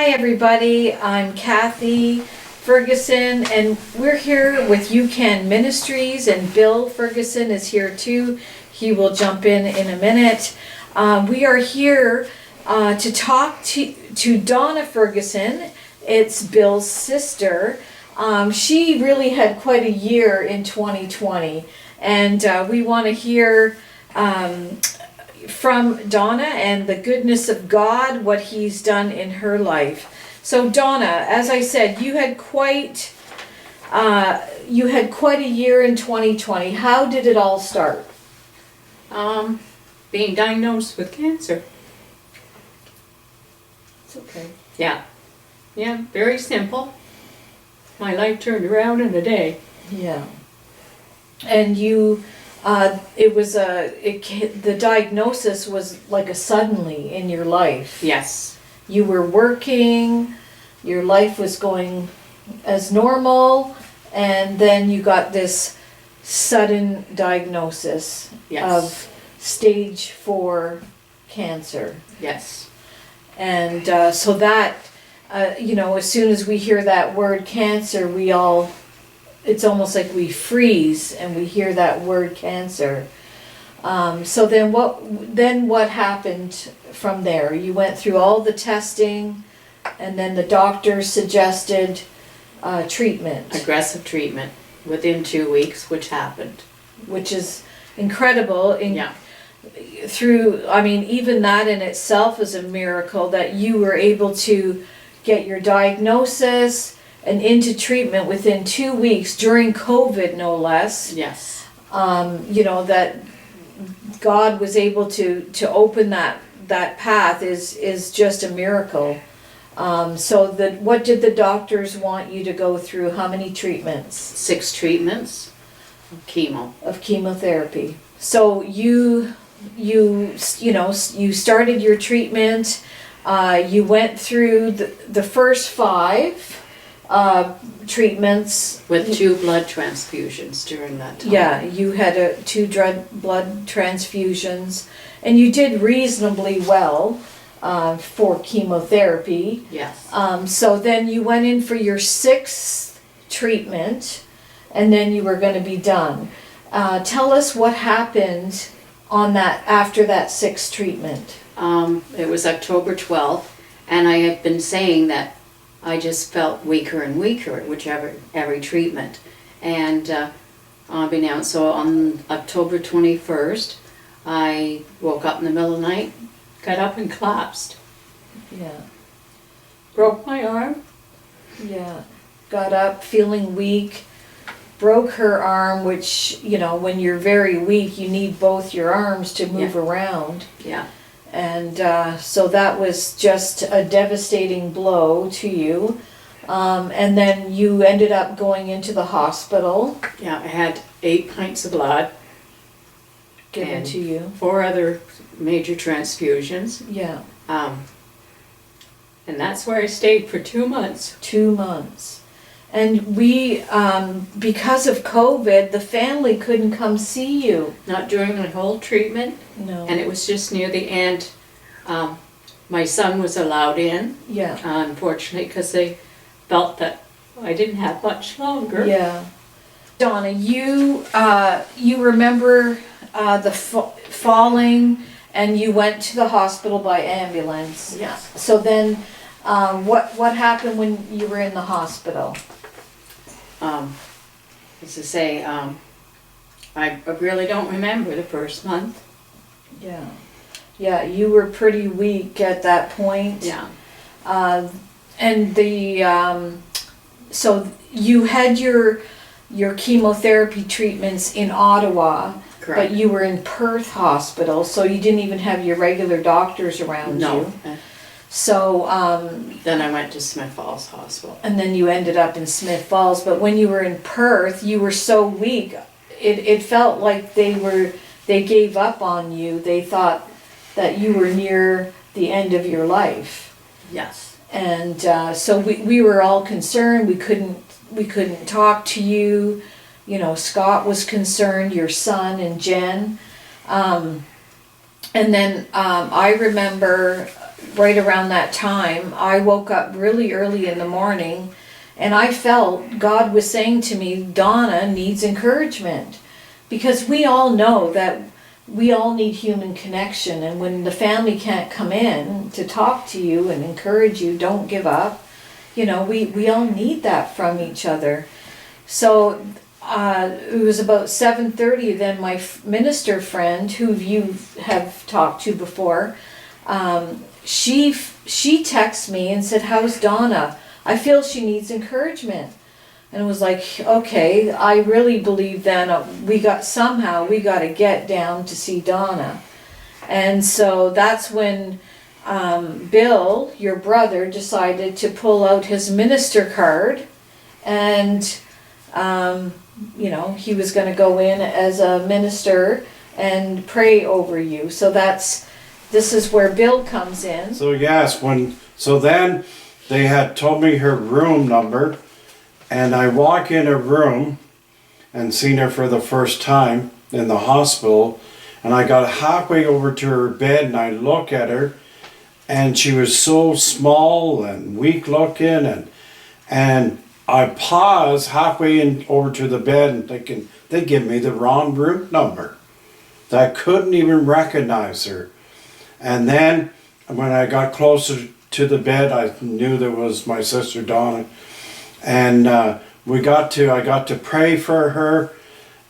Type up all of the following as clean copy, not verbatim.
Hi everybody, I'm Kathy Ferguson and we're here with UCAN Ministries, and Bill Ferguson is here too. He will jump in a minute. We are here to talk to Donna Ferguson. It's Bill's sister. She really had quite a year in 2020, and we want to hear from Donna and the goodness of God, what He's done in her life. So Donna, as I said, you had quite a year in 2020. How did it all start? Being diagnosed with cancer. It's okay. Yeah, very simple. My life turned around in a day. Yeah. And you, the diagnosis was like a suddenly in your life. Yes. You were working, your life was going as normal, and then you got this sudden diagnosis of stage 4 cancer. Yes. And so that, as soon as we hear that word cancer, it's almost like we freeze and we hear that word cancer. So then what happened from there? You went through all the testing, and then the doctor suggested treatment. Aggressive treatment within 2 weeks, which happened. Which is incredible. Yeah. Even that in itself is a miracle that you were able to get your diagnosis and into treatment within 2 weeks during COVID, no less. Yes. That God was able to open that path is just a miracle. What did the doctors want you to go through? How many treatments? 6 treatments of chemotherapy. So you started your treatment. You went through the first 5 treatments with 2 blood transfusions during that time. Yeah, you had 2 blood transfusions, and you did reasonably well for chemotherapy. Yes. So then you went in for your 6th treatment, and then you were going to be done. Tell us what happened on that after that 6th treatment. It was October 12th, and I had been saying that I just felt weaker and weaker at every treatment. And so on October 21st, I woke up in the middle of the night, got up and collapsed. Yeah. Broke my arm. Yeah. Got up feeling weak, broke her arm, which, when you're very weak, you need both your arms to move around. Yeah. And so that was just a devastating blow to you. And then you ended up going into the hospital. Yeah, I had 8 pints of blood given to you. 4 other major transfusions. Yeah. And that's where I stayed for 2 months. 2 months. And we, because of COVID, the family couldn't come see you. Not during my whole treatment. No. And it was just near the end. My son was allowed in. Yeah. Unfortunately, because they felt that I didn't have much longer. Yeah. Donna, you remember the falling, and you went to the hospital by ambulance. Yeah. So then, what happened when you were in the hospital? As I say, I really don't remember the first month. Yeah. Yeah, you were pretty weak at that point. Yeah. And so you had your chemotherapy treatments in Ottawa. Correct. But you were in Perth Hospital, so you didn't even have your regular doctors around you. No. So, then I went to Smith Falls Hospital. and then you ended up in Smith Falls, but when you were in Perth, you were so weak, it felt like they gave up on you. They thought that you were near the end of your life. Yes. And so we were all concerned. We couldn't talk to you. Scott was concerned, your son and Jen. And then I remember right around that time, I woke up really early in the morning and I felt God was saying to me, Donna needs encouragement. Because we all know that we all need human connection, and when the family can't come in to talk to you and encourage you, don't give up. You know, we all need that from each other. So it was about 7:30. Then my minister friend, who you have talked to before, she texted me and said, "How's Donna? I feel she needs encouragement." And it was like, okay, I really believe then we got to get down to see Donna. And so that's when Bill, your brother, decided to pull out his minister card, and he was going to go in as a minister and pray over you. So this is where Bill comes in. So yes, then they had told me her room number, and I walk in her room and seen her for the first time in the hospital, and I got halfway over to her bed and I look at her, and she was so small and weak looking, and I paused halfway in over to the bed and thinking, they give me the wrong room number. I couldn't even recognize her. And then when I got closer to the bed, I knew there was my sister Donna, and I got to pray for her,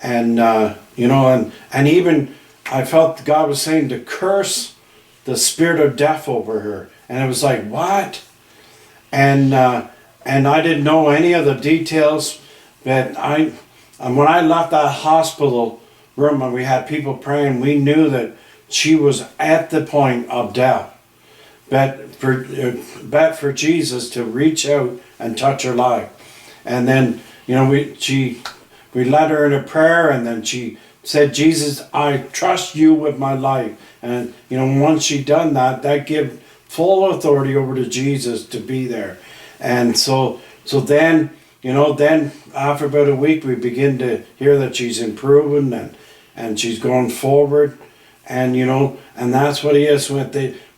and and even I felt God was saying to curse the spirit of death over her, and it was like, what? And I didn't know any of the details, but when I left that hospital room and we had people praying, we knew that she was at the point of death. But for Jesus to reach out and touch her life. And then, we led her in a prayer, and then she said, Jesus, I trust you with my life. And, once she done that, that gave full authority over to Jesus to be there. And so then, then after about a week, we begin to hear that she's improving and she's going forward. And, and that's what it is.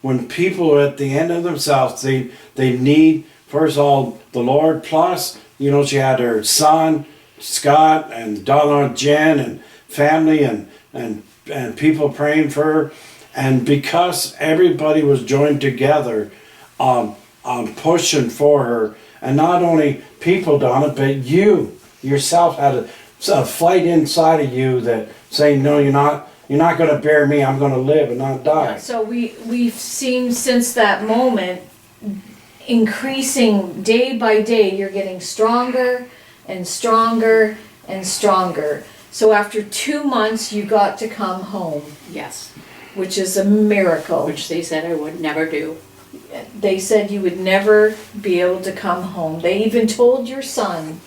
When people are at the end of themselves, they need, first of all, the Lord, plus, she had her son, Scott, and Donna, Jen, and family, and people praying for her. And because everybody was joined together, pushing for her, and not only people, Donna, but you yourself had a fight inside of you that saying, no, you're not going to bear me, I'm going to live and not die. So we've seen since that moment, increasing day by day, you're getting stronger and stronger and stronger. So after 2 months, you got to come home. Yes. Which is a miracle. Which they said I would never do. They said you would never be able to come home. They even told your son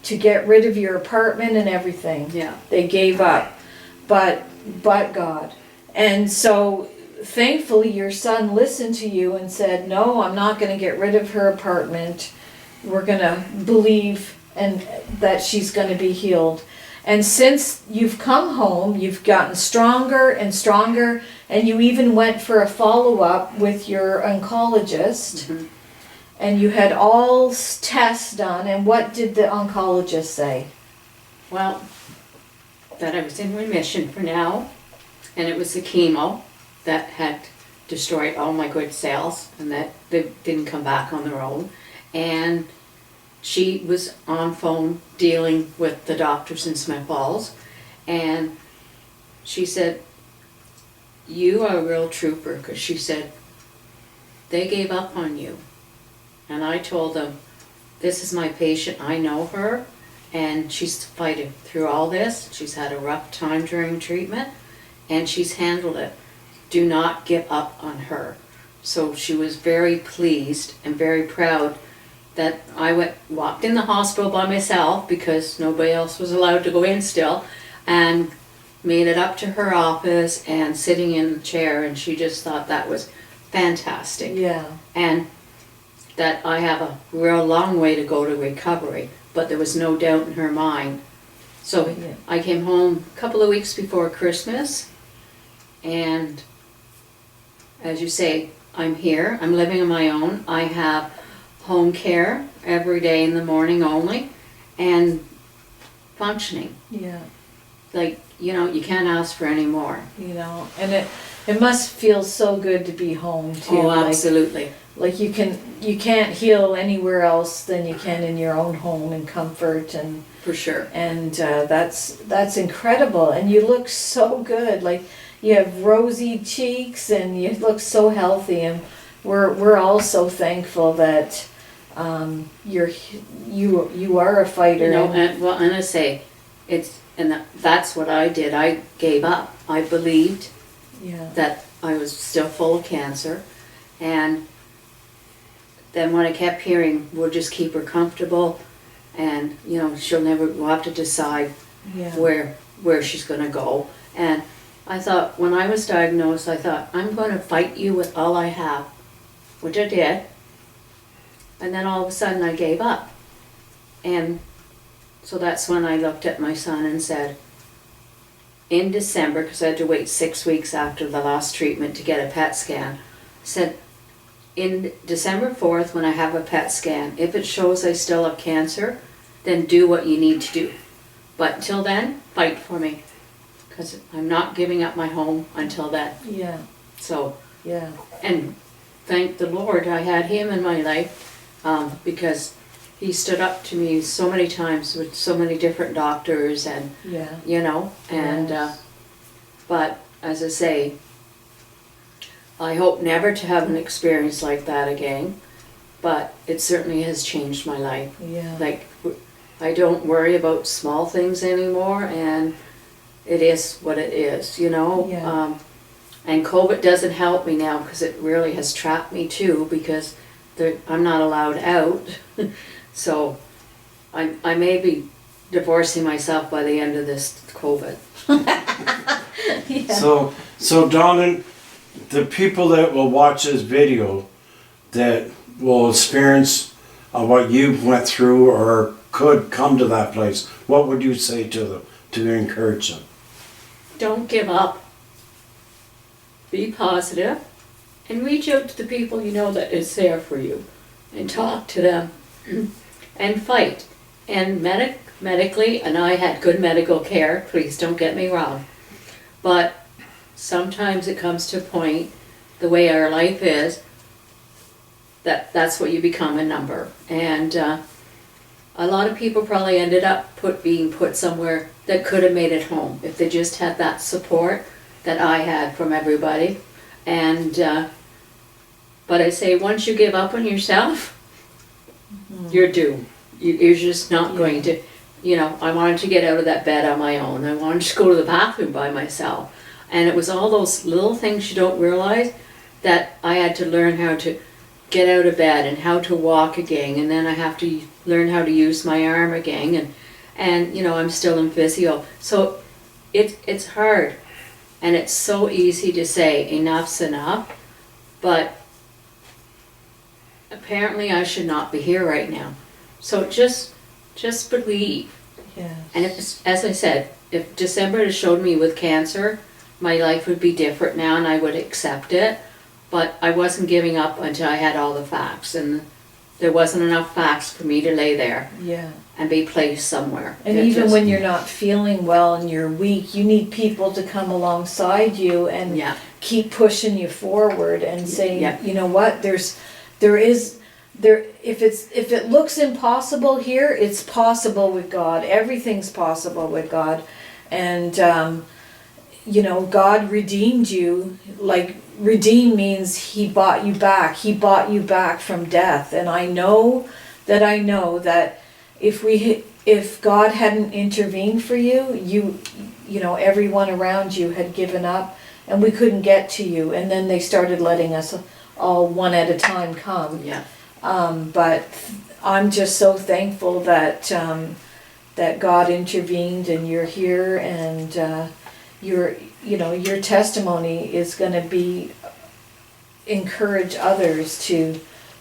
to get rid of your apartment and everything. Yeah. They gave up. But God. And so thankfully your son listened to you and said, no, I'm not going to get rid of her apartment. We're going to believe and that she's going to be healed. And since you've come home, you've gotten stronger and stronger, and you even went for a follow-up with your oncologist. Mm-hmm. And you had all tests done, and what did the oncologist say? Well, that I was in remission for now, and it was the chemo that had destroyed all my good cells, and that they didn't come back on their own. And she was on phone dealing with the doctors in Smith Falls, and she said, you are a real trooper, because she said, they gave up on you. And I told them, this is my patient, I know her, and she's fighting through all this. She's had a rough time during treatment, and she's handled it. Do not give up on her. So she was very pleased and very proud that I walked in the hospital by myself, because nobody else was allowed to go in still, and made it up to her office and sitting in the chair, and she just thought that was fantastic. Yeah. And that I have a real long way to go to recovery, but there was no doubt in her mind. So yeah. I came home a couple of weeks before Christmas, and as you say, I'm here, I'm living on my own, I have home care every day in the morning only, and functioning. Yeah. Like, you can't ask for any more. And it must feel so good to be home too. Oh, absolutely. Like you can't heal anywhere else than you can in your own home in comfort and. For sure. And that's incredible. And you look so good. Like you have rosy cheeks and you look so healthy. And we're all so thankful that you are a fighter. And I say, that's what I did. I gave up. I believed that I was still full of cancer, and then when I kept hearing, we'll just keep her comfortable. And we'll have to decide where she's going to go. And I thought, when I was diagnosed, I thought, I'm going to fight you with all I have, which I did. And then all of a sudden I gave up. And so that's when I looked at my son and said, in December, because I had to wait 6 weeks after the last treatment to get a PET scan, said, in December 4th, when I have a PET scan, if it shows I still have cancer, then do what you need to do. But until then, fight for me. Because I'm not giving up my home until then. Yeah. So, yeah. And thank the Lord I had him in my life, because he stood up to me so many times with so many different doctors and, but as I say, I hope never to have an experience like that again, but it certainly has changed my life. Yeah. Like, I don't worry about small things anymore, and it is what it is, Yeah. And COVID doesn't help me now, because it really has trapped me too, because I'm not allowed out. So I may be divorcing myself by the end of this COVID. Yeah. So Donna, the people that will watch this video that will experience what you went through or could come to that place, what would you say to them to encourage them? Don't give up. Be positive, and reach out to the people you know that is there for you, and talk to them, and fight. And medically, and I had good medical care, please don't get me wrong, but sometimes it comes to a point, the way our life is, that's what you become, a number. And a lot of people probably ended up being put somewhere that could have made it home if they just had that support that I had from everybody. And but I say, once you give up on yourself, you're doomed. You're just not going to, I wanted to get out of that bed on my own. I wanted to go to the bathroom by myself. And it was all those little things you don't realize that I had to learn how to get out of bed and how to walk again. And then I have to learn how to use my arm again. And I'm still in physio. So it's hard. And it's so easy to say enough's enough. But apparently I should not be here right now. So just believe. Yeah. And if, as I said, if December had showed me with cancer, my life would be different now and I would accept it. But I wasn't giving up until I had all the facts, and there wasn't enough facts for me to lay there and be placed somewhere. And even when you're not feeling well and you're weak, you need people to come alongside you and keep pushing you forward and saying, you know what, if it looks impossible here, it's possible with God. Everything's possible with God. And God redeemed you. Like, redeem means He bought you back. He bought you back from death. And I know that if God hadn't intervened for you, everyone around you had given up and we couldn't get to you. And then they started letting us all one at a time come. Yeah. But I'm just so thankful that God intervened and you're here, and your testimony is going to encourage others to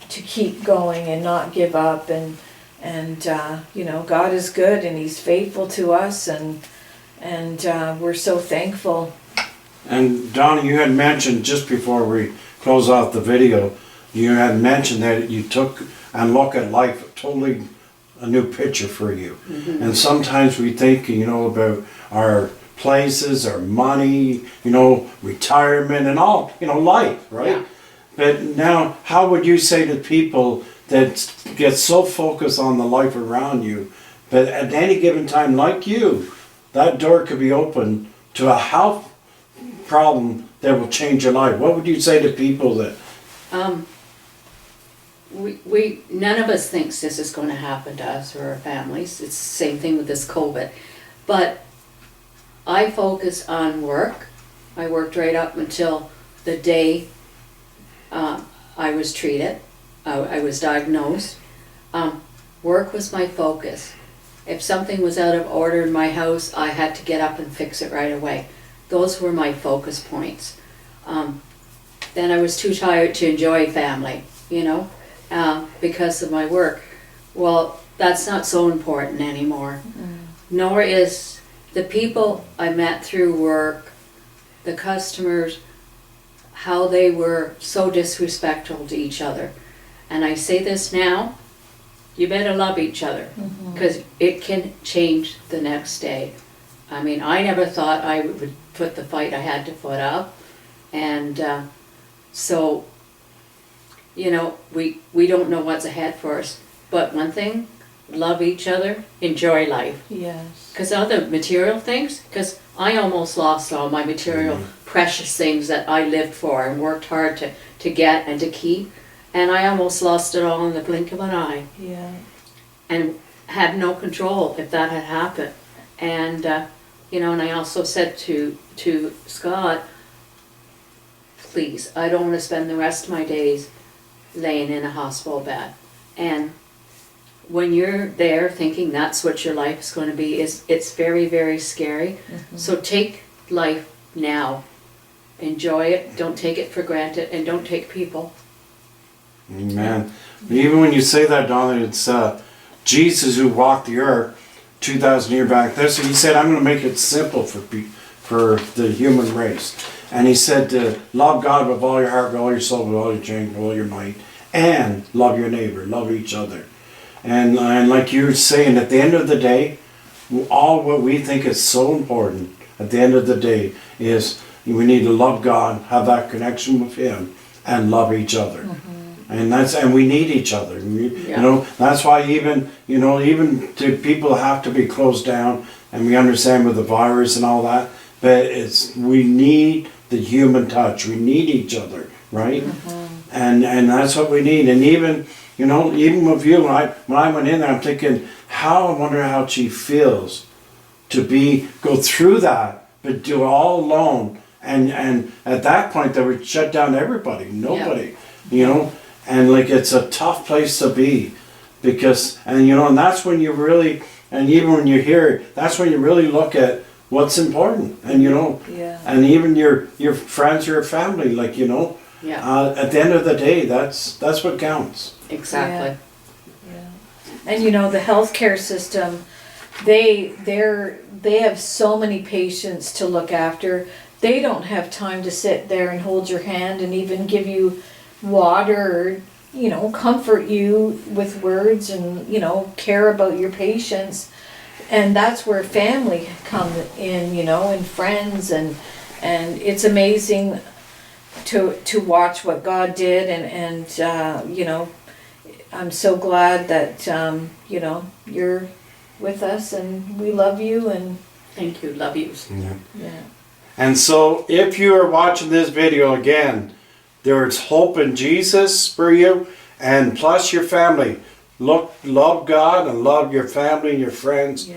keep going and not give up, and God is good and He's faithful to us, and we're so thankful. And Donna, you had mentioned just before we close off the video, you had mentioned that you took and look at life totally a new picture for you. And sometimes we think, about our places, our money, retirement and all, life, right? Yeah. But now, how would you say to people that get so focused on the life around you, but at any given time, like you, that door could be open to a health problem that will change your life? What would you say to people that... We none of us thinks this is going to happen to us or our families. It's the same thing with this COVID. But I focus on work. I worked right up until the day I was treated. I was diagnosed. Work was my focus. If something was out of order in my house, I had to get up and fix it right away. Those were my focus points. Then I was too tired to enjoy family, because of my work. Well, that's not so important anymore. Nor is the people I met through work, the customers, how they were so disrespectful to each other. And I say this now, you better love each other, because it can change the next day. I mean, I never thought I would put the fight I had to put up. And so, we don't know what's ahead for us. But one thing, love each other, enjoy life. Yes. Because other material things, because I almost lost all my material precious things that I lived for and worked hard to get and to keep. And I almost lost it all in the blink of an eye. Yeah. And had no control if that had happened. And, and I also said to Scott, please, I don't want to spend the rest of my days laying in a hospital bed. And when you're there thinking that's what your life is going to be, it's very, very scary. So take life now. Enjoy it. Don't take it for granted, and don't take people. Amen. Even when you say that, Donna, it's Jesus who walked the earth 2,000 years back. He said, I'm going to make it simple for the human race. And he said to love God with all your heart, with all your soul, with all your strength, with all your might, and love your neighbor, love each other. And like you were saying, at the end of the day, all what we think is so important at the end of the day is we need to love God, have that connection with Him, and love each other. And we need each other. That's why even to people have to be closed down, and we understand with the virus and all that, but we need the human touch. We need each other, right? And that's what we need. And even with you, when I went in there, I'm thinking, I wonder how she feels to go through that, but do it all alone. And at that point, they would shut down everybody, nobody, and it's a tough place to be, because, and that's when you really, and even when you hear, that's when you really look at what's important, and and even your friends, your family, at the end of the day, that's what counts. Exactly. Yeah. And the healthcare system, they have so many patients to look after. They don't have time to sit there and hold your hand and even give you water, or comfort you with words, and care about your patients. And that's where family come in, and friends, and it's amazing to watch what God did, and I'm so glad that you're with us, and we love you, and Thank you. Love you. yeah. And so if you are watching this video again, there's hope in Jesus for you, and plus your family. Love God and love your family and your friends,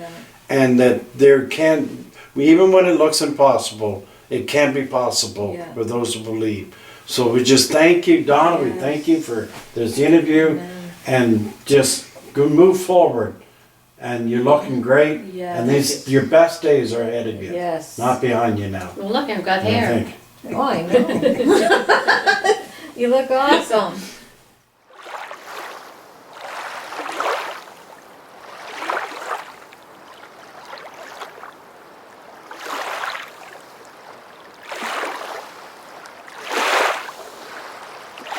and that even when it looks impossible, it can be possible for those who believe. So we just thank you, Donna. We thank you for this interview, and just move forward. And you're looking great, and your best days are ahead of you, not behind you now. Well, look, I've got hair. Oh, I know. You look awesome.